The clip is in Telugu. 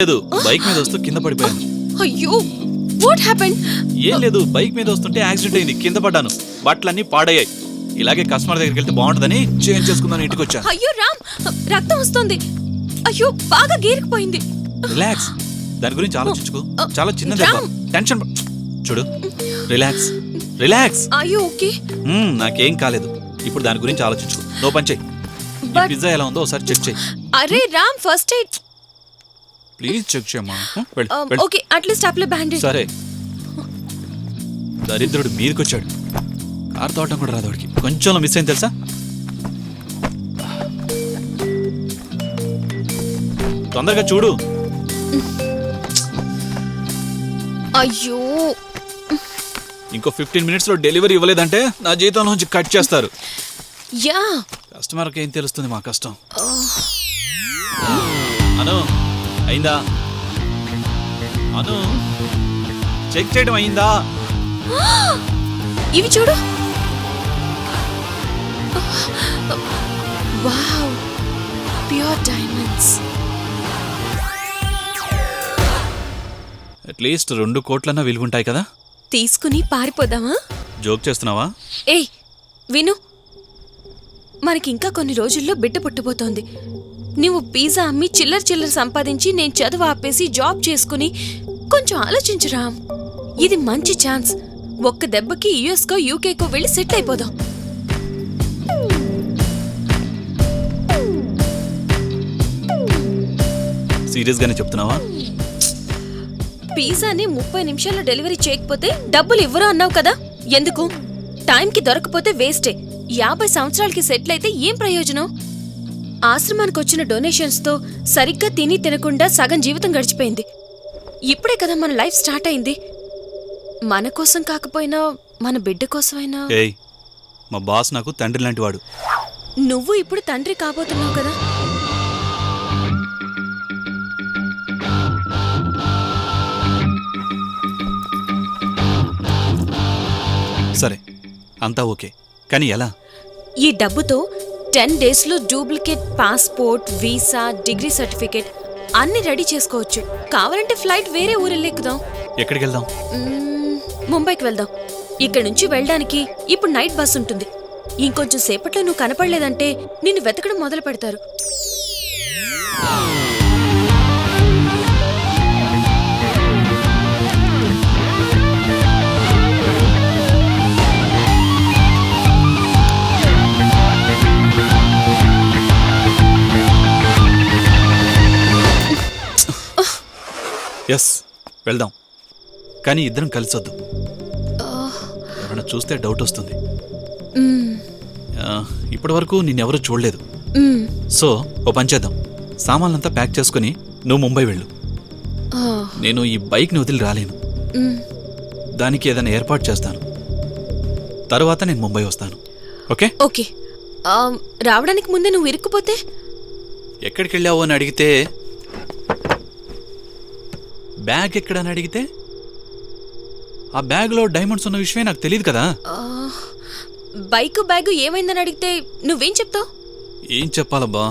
లేదు, బైక్ మీద వస్తూ కింద పడిపోయాను. అయ్యో, వాట్ హ్యాపెండ్? ఏం లేదు, బైక్ మీద వస్తుంటే యాక్సిడెంట్ అయింది, కింద పడ్డాను. బట్టలన్నీ పాడయ్యాయి. ఇలాగే కస్టమర్ దగ్గరికి వెళ్తే బాగుంటుందని చేంజ్ చేసుకుందాని ఇంటికి వచ్చాను. అయ్యో రామ్, రక్తం వస్తుంది. అయ్యో, బాగా గీరుకుపోయింది. రిలాక్స్, దాని గురించి ఆలోచించుకో. చాలా చిన్న దెబ్బ, టెన్షన్ చూడు. Relax relax. అయ్యో ఓకే, నాకేం కాలేదు. ఇప్పుడు దాని గురించి ఆలోచించుకో. నో పని చెయ్యి. పిజ్జా ఎలా ఉందో ఒకసారి చెక్ చెయ్యి. అరే Ram, first aid please check చేయమ్మా. Okay, at least apply bandage. సరే. దరిద్రుడు మీదకొచ్చాడు. కారు తోటం కూడా రాదు వాడికి. కొంచెంలో మిస్ అయింది తెలుసా. తొందరగా చూడు. అయ్యో, ఇంకో 15 minutes లో డెలివరీ ఇవ్వలేదంటే నా జీతంలోంచి కట్ చేస్తారు. యా, కస్టమర్కి ఏం తెలుస్తుంది మా కష్టం. అను, అయిందా? అను, చెక్ చేయడం అయిందా? ఇవి చూడు. Wow, pure diamonds. అట్లీస్ట్ 2 కోట్లన్నా విలుగుంటాయి కదా. తీసుకుని పారిపోదామా? జోక్ చేస్తున్నావా? ఏయ్ విను, మనకింకా కొన్ని రోజుల్లో బిడ్డ పుట్టబోతోంది. నువ్వు పిజ్జా అమ్మి చిల్లర సంపాదించి, నేను చదువు ఆపేసి జాబ్ చేసుకుని కొంచెం ఆలోచించురా. ఇది మంచి ఛాన్స్. ఒక్క దెబ్బకి యుఎస్కో యూకేకో వెళ్ళి సెట్ అయిపోదాం. సీరియస్ గానే చెప్తున్నావా? పిజ్జాని 30 నిమిషాల్లో డెలివరీ చేయకపోతే డబ్బులు ఇవ్వరు అన్నావు కదా, ఎందుకు? టైంకి దొరకపోతే వేస్టే. 50 సంవత్సరాలకి సెటిల్ అయితే ఏం ప్రయోజనం? ఆశ్రమానికి వచ్చిన డొనేషన్స్ తో సరిగ్గా తిని తినకుండా సగం జీవితం గడిచిపోయింది. ఇప్పుడే కదా మన లైఫ్ స్టార్ట్ అయింది. మన కోసం కాకపోయినా మన బిడ్డ కోసమైనా. ఏయ్, మా బాస్ నాకు తండ్రి లాంటి వాడు. నువ్వు ఇప్పుడు తండ్రి కాబోతున్నావు కదా. సరే, అంతా ఓకే, కానీ ఎలా? ఈ డబ్బుతో 10 days లో duplicate passport, visa, degree certificate అన్ని రెడీ చేసుకోవచ్చు. కావాలంటే ఫ్లైట్ వేరే ఊరెళ్ళెక్కుదాం. ఎక్కడికి వెళ్దాం? ముంబైకి వెళ్దాం. ఇక్కడ నుంచి వెళ్ళడానికి ఇప్పుడు నైట్ బస్ ఉంటుంది. ఇంకొంచెం సేపట్లో నువ్వు కనపడలేదంటే నిన్ను వెతకడం మొదలు పెడతారు. ఎస్, వెళ్దాం. కానీ ఇద్దరం కలిసొద్దు. ఎవరైనా చూస్తే డౌట్ వస్తుంది. ఇప్పటి వరకు నిన్నెవరూ చూడలేదు. సో ఓ పని చేద్దాం. సామాన్లంతా ప్యాక్ చేసుకుని నువ్వు ముంబై వెళ్ళు. నేను ఈ బైక్ని వదిలి రాలేను. దానికి ఏదైనా ఏర్పాటు చేస్తాను. తరువాత నేను ముంబై వస్తాను. ఓకే? ఓకే. రావడానికి ముందే నువ్వు ఇరుక్కుపోతే? ఎక్కడికి వెళ్ళావు అని అడిగితే, బ్యాగ్ ఎక్కడని అడిగితే, ఆ బ్యాగ్లో డైమండ్స్ ఉన్న విషయమే నాకు తెలియదు కదా. బైక్ బ్యాగ్ ఏమైందని అడిగితే నువ్వేం చెప్తావు? ఏం చెప్పాలబ్బా?